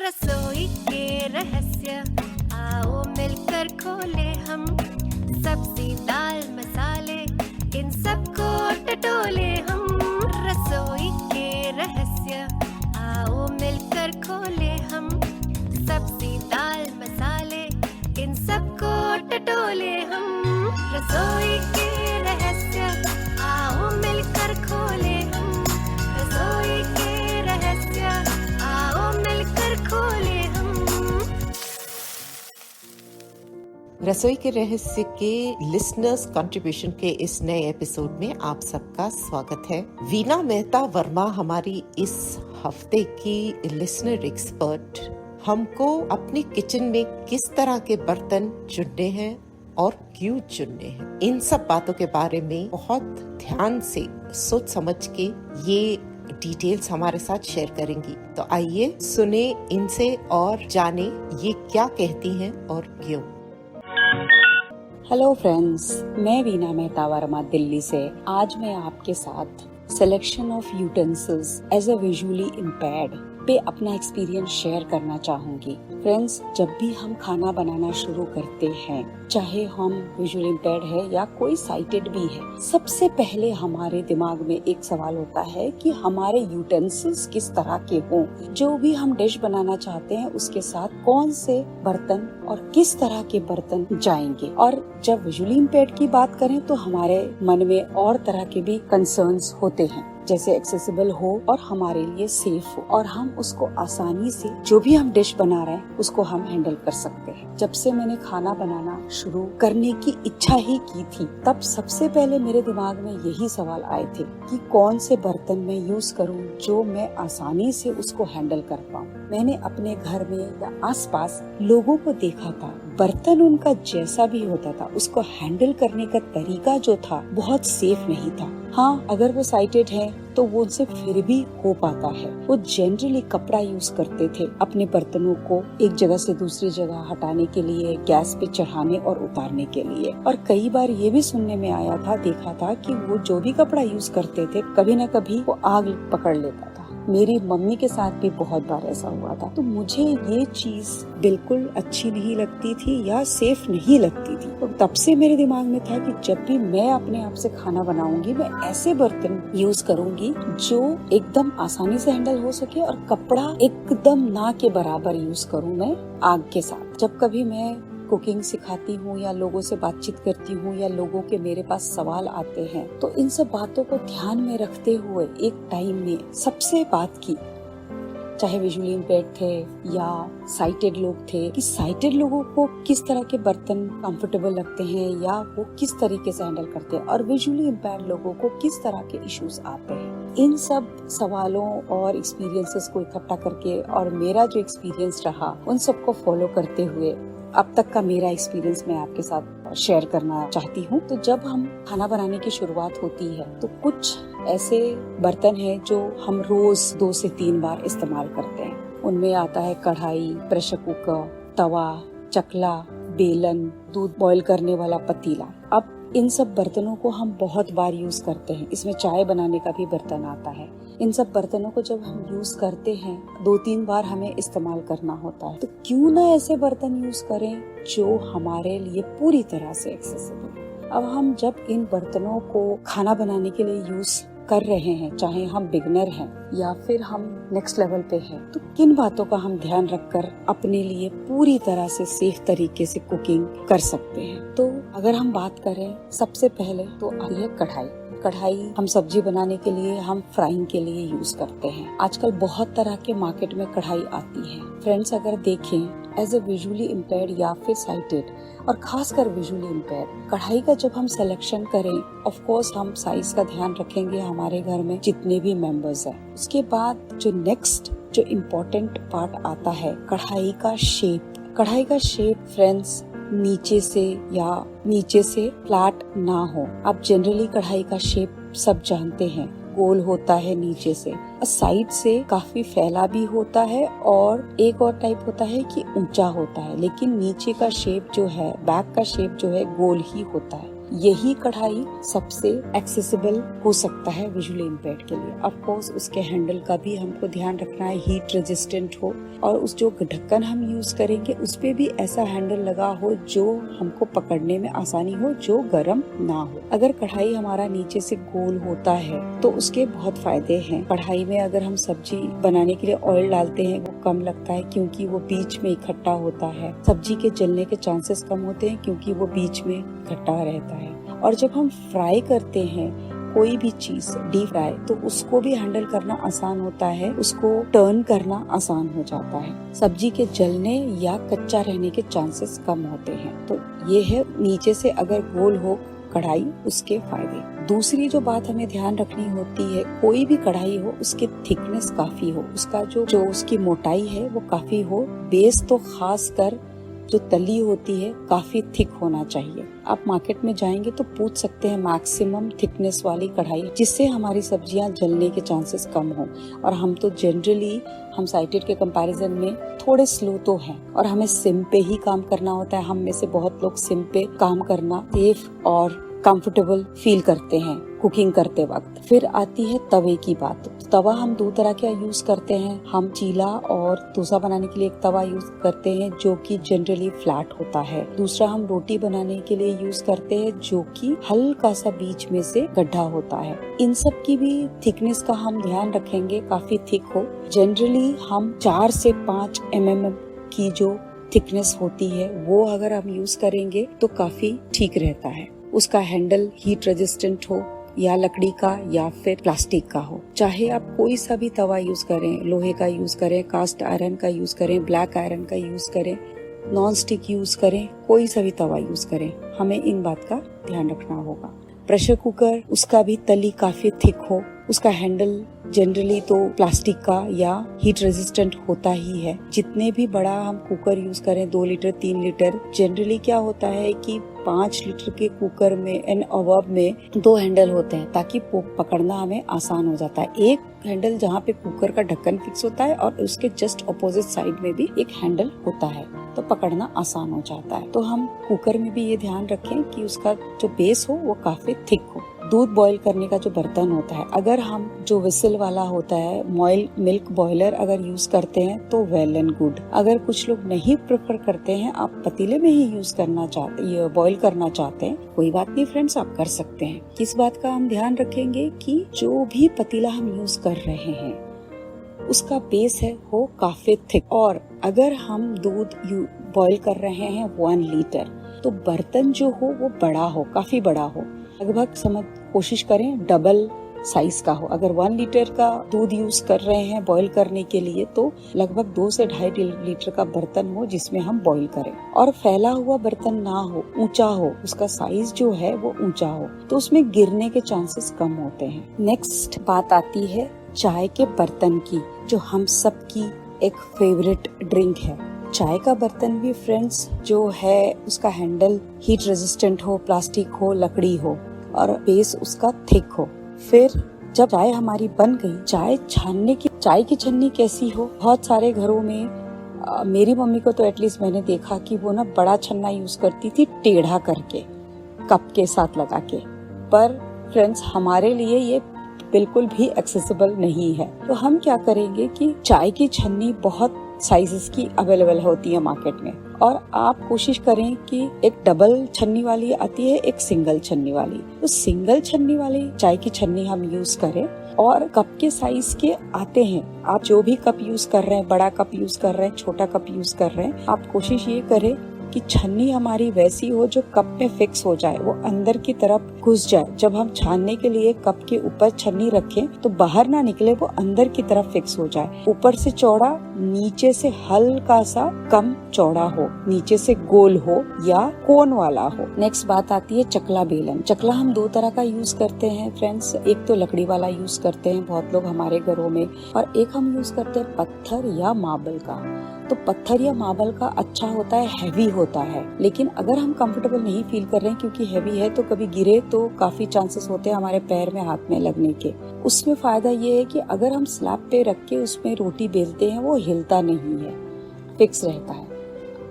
रसोई के रहस्य आओ मिलकर खोले हम। सब्जी दाल मसाले इन सबको टटोले हम। रसोई के रहस्य आओ मिलकर खोले हम। सब्जी दाल मसाले इन सबको टटोले हम। रसोई के रहस्य आओ मिलकर खोले हम। रसोई के रहस्य आओ मिलकर खोले हम। रसोई के रहस्य के लिसनर्स कंट्रीब्यूशन के इस नए एपिसोड में आप सबका स्वागत है। वीना मेहता वर्मा हमारी इस हफ्ते की लिसनर एक्सपर्ट हमको अपनी किचन में किस तरह के बर्तन चुनने हैं और क्यों चुनने हैं, इन सब बातों के बारे में बहुत ध्यान से सोच समझ के ये डिटेल्स हमारे साथ शेयर करेंगी। तो आइए सुने इनसे और जाने ये क्या कहती हैं और क्यों। हेलो फ्रेंड्स, मैं वीना मेहता वर्मा दिल्ली से। आज मैं आपके साथ selection of utensils as a visually impaired पे अपना एक्सपीरियंस शेयर करना चाहूंगी। फ्रेंड्स, जब भी हम खाना बनाना शुरू करते हैं, चाहे हम विजुअली इम्पेयर्ड है या कोई साइटेड भी है, सबसे पहले हमारे दिमाग में एक सवाल होता है कि हमारे यूटेंसिल्स किस तरह के हों। जो भी हम डिश बनाना चाहते हैं उसके साथ कौन से बर्तन और किस तरह के बर्तन जाएंगे। और जब विजुअली इम्पेयर्ड की बात करें तो हमारे मन में और तरह के भी कंसर्न्स होते हैं, जैसे एक्सेसिबल हो और हमारे लिए सेफ हो और हम उसको आसानी से जो भी हम डिश बना रहे हैं उसको हम हैंडल कर सकते हैं। जब से मैंने खाना बनाना शुरू करने की इच्छा ही की थी, तब सबसे पहले मेरे दिमाग में यही सवाल आए थे कि कौन से बर्तन मैं यूज करूं जो मैं आसानी से उसको हैंडल कर पाऊं। मैंने अपने घर में या आसपास लोगों को देखा था, बर्तन उनका जैसा भी होता था उसको हैंडल करने का तरीका जो था बहुत सेफ नहीं था। हाँ, अगर वो साइटेड है तो वो उनसे फिर भी हो पाता है। वो जनरली कपड़ा यूज करते थे अपने बर्तनों को एक जगह से दूसरी जगह हटाने के लिए, गैस पे चढ़ाने और उतारने के लिए। और कई बार ये भी सुनने में आया था, देखा था कि वो जो भी कपड़ा यूज करते थे कभी न कभी वो आग पकड़ लेता था। मेरी मम्मी के साथ भी बहुत बार ऐसा हुआ था। तो मुझे ये चीज बिल्कुल अच्छी नहीं लगती थी या सेफ नहीं लगती थी। तो तब से मेरे दिमाग में था कि जब भी मैं अपने आप से खाना बनाऊंगी, मैं ऐसे बर्तन यूज करूंगी जो एकदम आसानी से हैंडल हो सके और कपड़ा एकदम ना के बराबर यूज करूं मैं आग के साथ। जब कभी मैं कुकिंग सिखाती हूँ या लोगों से बातचीत करती हूँ या लोगों के मेरे पास सवाल आते हैं, तो इन सब बातों को ध्यान में रखते हुए एक टाइम में सबसे बात की, चाहे विजुअली इम्पेयर्ड थे या साइटेड लोग थे, कि साइटेड लोगों को किस तरह के बर्तन कंफर्टेबल लगते हैं या वो किस तरीके से हैंडल करते हैं और विजुअली इम्पेयर्ड लोगों को किस तरह के इश्यूज आते हैं। इन सब सवालों और एक्सपीरियंसेस को इकट्ठा करके और मेरा जो एक्सपीरियंस रहा उन सबको फॉलो करते हुए अब तक का मेरा एक्सपीरियंस मैं आपके साथ शेयर करना चाहती हूँ। तो जब हम खाना बनाने की शुरुआत होती है तो कुछ ऐसे बर्तन हैं जो हम रोज 2 से 3 बार इस्तेमाल करते हैं। उनमें आता है कढ़ाई, प्रेशर कुकर, तवा, चकला, बेलन, दूध बॉईल करने वाला पतीला। अब इन सब बर्तनों को हम बहुत बार यूज करते हैं। इसमें चाय बनाने का भी बर्तन आता है। इन सब बर्तनों को जब हम यूज करते हैं 2-3 बार हमें इस्तेमाल करना होता है, तो क्यों ना ऐसे बर्तन यूज करें जो हमारे लिए पूरी तरह से एक्सेसिबल। अब हम जब इन बर्तनों को खाना बनाने के लिए यूज कर रहे हैं, चाहे हम बिगनर हैं या फिर हम नेक्स्ट लेवल पे हैं, तो किन बातों का हम ध्यान रखकर अपने लिए पूरी तरह से सेफ तरीके से कुकिंग कर सकते हैं। तो अगर हम बात करें सबसे पहले तो आती है कढ़ाई। कढ़ाई हम सब्जी बनाने के लिए, हम फ्राइंग के लिए यूज करते हैं। आजकल बहुत तरह के मार्केट में कढ़ाई आती है। फ्रेंड्स, अगर देखें एज अ विजुअली इम्पेयर्ड या फिर साइटेड और खासकर विजुअली इम्पेयर्ड, कढ़ाई का जब हम सिलेक्शन करें, ऑफ कोर्स हम साइज का ध्यान रखेंगे हमारे घर में जितने भी मेंबर्स हैं। उसके बाद जो नेक्स्ट जो इम्पोर्टेंट पार्ट आता है कढ़ाई का शेप। कढ़ाई का शेप फ्रेंड्स नीचे से फ्लैट ना हो। अब जनरली कढ़ाई का शेप सब जानते हैं, गोल होता है नीचे से, साइड से काफी फैला भी होता है और एक और टाइप होता है कि ऊंचा होता है, लेकिन नीचे का शेप जो है, बैक का शेप जो है गोल ही होता है। यही कढ़ाई सबसे एक्सेसिबल हो सकता है विजुअली इम्पेयर्ड के लिए। ऑफ कोर्स उसके हैंडल का भी हमको ध्यान रखना है, हीट रेजिस्टेंट हो, और उस जो ढक्कन हम यूज करेंगे उस पे भी ऐसा हैंडल लगा हो जो हमको पकड़ने में आसानी हो, जो गर्म ना हो। अगर कढ़ाई हमारा नीचे से गोल होता है तो उसके बहुत फायदे हैं। कढ़ाई में अगर हम सब्जी बनाने के लिए ऑयल डालते हैं वो कम लगता है क्योंकि वो बीच में इकट्ठा होता है। सब्जी के जलने के चांसेस कम होते हैं क्योंकि वो बीच में इकट्ठा रहता है। और जब हम फ्राई करते हैं कोई भी चीज डीप फ्राई, तो उसको भी हैंडल करना आसान होता है, उसको टर्न करना आसान हो जाता है। सब्जी के जलने या कच्चा रहने के चांसेस कम होते हैं। तो ये है नीचे से अगर गोल हो कढ़ाई, उसके फायदे। दूसरी जो बात हमें ध्यान रखनी होती है, कोई भी कढ़ाई हो उसकी थिकनेस काफी हो, उसका जो उसकी मोटाई है वो काफी हो। बेस तो खास कर जो तली होती है काफी थिक होना चाहिए। आप मार्केट में जाएंगे तो पूछ सकते हैं मैक्सिमम थिकनेस वाली कढ़ाई, जिससे हमारी सब्जियां जलने के चांसेस कम हो। और हम तो जनरली हम साइटेड के कंपैरिजन में थोड़े स्लो तो हैं और हमें सिम पे ही काम करना होता है। हम में से बहुत लोग सिम पे काम करना सेफ और कंफर्टेबल फील करते हैं कुकिंग करते वक्त। फिर आती है तवे की बात। तवा हम दो तरह का यूज करते हैं। हम चीला और डोसा बनाने के लिए एक तवा यूज करते हैं जो कि जनरली फ्लैट होता है। दूसरा हम रोटी बनाने के लिए यूज करते हैं जो कि हल्का सा बीच में से गड्ढा होता है। इन सब की भी थिकनेस का हम ध्यान रखेंगे, काफी थिक हो। जनरली हम 4 से 5 mm की जो थिकनेस होती है वो अगर हम यूज करेंगे तो काफी ठीक रहता है। उसका हैंडल हीट रेजिस्टेंट हो या लकड़ी का या फिर प्लास्टिक का हो। चाहे आप कोई सा भी तवा यूज करें, लोहे का यूज करें, कास्ट आयरन का यूज करें, ब्लैक आयरन का यूज करें, नॉन स्टिक यूज करें, कोई सा भी तवा यूज करें, हमें इन बात का ध्यान रखना होगा। प्रेशर कुकर, उसका भी तली काफी थिक हो, उसका हैंडल जनरली तो प्लास्टिक का या हीट रेजिस्टेंट होता ही है। जितने भी बड़ा हम कुकर यूज करें, 2 लीटर 3 लीटर, जनरली क्या होता है कि 5 लीटर के कुकर में एंड अबव में 2 हैंडल होते हैं ताकि पकड़ना हमें आसान हो जाता है। एक हैंडल जहाँ पे कुकर का ढक्कन फिक्स होता है और उसके जस्ट अपोजिट साइड में भी एक हैंडल होता है, तो पकड़ना आसान हो जाता है। तो हम कुकर में भी ये ध्यान रखें कि उसका जो बेस हो वो काफी थिक हो। दूध बॉईल करने का जो बर्तन होता है, अगर हम जो विसल वाला होता है मिल्क बॉयलर अगर यूज करते हैं तो वेल एंड गुड। अगर कुछ लोग नहीं प्रेफर करते हैं, आप पतीले में ही यूज करना चाहते, बॉईल करना चाहते हैं, कोई बात नहीं फ्रेंड्स, आप कर सकते हैं। किस बात का हम ध्यान रखेंगे कि जो भी पतीला हम यूज कर रहे हैं उसका बेस है वो काफी थिक। और अगर हम दूध बॉईल कर रहे हैं 1 लीटर, तो बर्तन जो हो वो बड़ा हो, काफी बड़ा हो, लगभग कोशिश करें डबल साइज का हो। अगर 1 लीटर का दूध यूज कर रहे हैं बॉईल करने के लिए तो लगभग 2 से 2.5 लीटर का बर्तन हो जिसमें हम बॉईल करें। और फैला हुआ बर्तन ना हो, ऊंचा हो, उसका साइज जो है वो ऊंचा हो, तो उसमें गिरने के चांसेस कम होते हैं। नेक्स्ट बात आती है चाय के बर्तन की, जो हम सब की एक फेवरेट ड्रिंक है। चाय का बर्तन भी फ्रेंड्स जो है उसका हैंडल हीट रेजिस्टेंट हो, प्लास्टिक हो, लकड़ी हो और बेस उसका थिक हो। फिर जब चाय हमारी बन गई, चाय की छन्नी कैसी हो। बहुत सारे घरों में मेरी मम्मी को तो एटलीस्ट मैंने देखा कि वो ना बड़ा छन्ना यूज करती थी टेढ़ा करके, कप के साथ लगा के। पर फ्रेंड्स हमारे लिए ये बिल्कुल भी एक्सेसिबल नहीं है। तो हम क्या करेंगे कि चाय की छन्नी बहुत साइजेस की अवेलेबल होती है मार्केट में, और आप कोशिश करें कि एक डबल छन्नी वाली आती है, एक सिंगल छन्नी वाली। तो सिंगल छन्नी वाली चाय की छन्नी हम यूज करें। और कप के साइज के आते हैं, आप जो भी कप यूज कर रहे हैं, बड़ा कप यूज कर रहे हैं, छोटा कप यूज कर रहे हैं, आप कोशिश ये करें कि छन्नी हमारी वैसी हो जो कप में फिक्स हो जाए, वो अंदर की तरफ घुस जाए। जब हम छानने के लिए कप के ऊपर छन्नी रखें तो बाहर ना निकले, वो अंदर की तरफ फिक्स हो जाए। ऊपर से चौड़ा, नीचे से हल्का सा कम चौड़ा हो, नीचे से गोल हो या कोन वाला हो। नेक्स्ट बात आती है चकला बेलन। चकला हम 2 तरह का यूज करते हैं फ्रेंड्स। एक तो लकड़ी वाला यूज करते हैं बहुत लोग हमारे घरों में, और एक हम यूज करते हैं पत्थर या मार्बल का। तो पत्थर या मार्बल का अच्छा होता है, हैवी होता है। लेकिन अगर हम कंफर्टेबल नहीं फील कर रहे हैं क्योंकि हैवी है, तो कभी गिरे तो काफी चांसेस होते हैं हमारे पैर में, हाथ में लगने के। उसमें फायदा ये है कि अगर हम स्लैब पे रख के उसमें रोटी बेलते हैं वो हिलता नहीं है, फिक्स रहता है।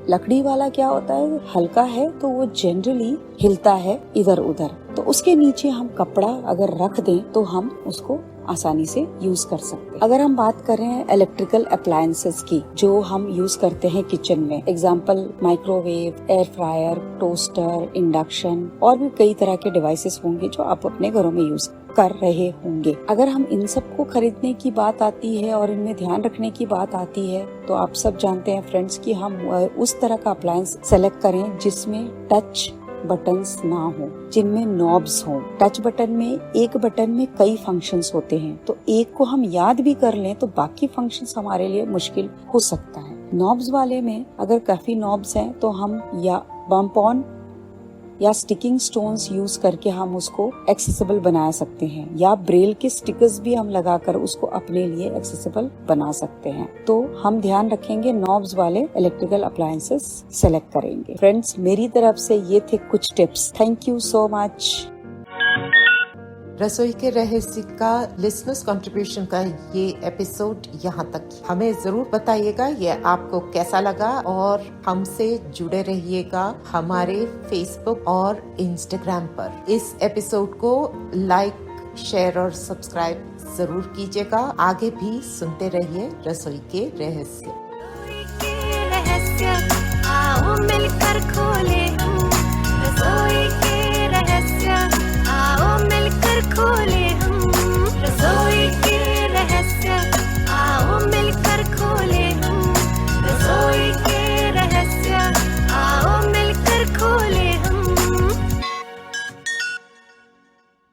लकड़ी वाला क्या होता है, हल्का है तो वो जनरली हिलता है इधर उधर, तो उसके नीचे हम कपड़ा अगर रख दें तो हम उसको आसानी से यूज कर सकते हैं। अगर हम बात करें इलेक्ट्रिकल अप्लायंसेस की जो हम यूज करते हैं किचन में, example microwave, air fryer, toaster, induction और भी कई तरह के डिवाइसेस होंगे जो आप अपने घरों में यूज कर रहे होंगे। अगर हम इन सब को खरीदने की बात आती है और इनमें ध्यान रखने की बात आती है तो आप सब जानते हैं फ्रेंड्स कि हम उस तरह का अप्लायंस सेलेक्ट करें जिसमें टच बटन्स ना हो, जिनमें नॉब्स हो। टच बटन में एक बटन में कई फंक्शंस होते हैं, तो एक को हम याद भी कर लें तो बाकी फंक्शंस हमारे लिए मुश्किल हो सकता है। नॉब्स वाले में अगर काफी नॉब्स हैं तो हम या बम्प ऑन या स्टिकिंग स्टोन्स यूज करके हम उसको एक्सेसिबल बना सकते हैं, या ब्रेल के स्टिकर्स भी हम लगाकर उसको अपने लिए एक्सेसिबल बना सकते हैं। तो हम ध्यान रखेंगे, नॉब्स वाले इलेक्ट्रिकल अप्लायंसेस सेलेक्ट करेंगे। फ्रेंड्स, मेरी तरफ से ये थे कुछ tips. Thank you so much. रसोई के रहस्य का लिसनर्स कंट्रीब्यूशन का ये एपिसोड यहाँ तक। हमें जरूर बताइएगा ये आपको कैसा लगा और हमसे जुड़े रहिएगा हमारे फेसबुक और इंस्टाग्राम पर। इस एपिसोड को लाइक, शेयर और सब्सक्राइब जरूर कीजिएगा। आगे भी सुनते रहिए रसोई के रहस्य। रसोई के रहस्य, आओ मिलकर खोले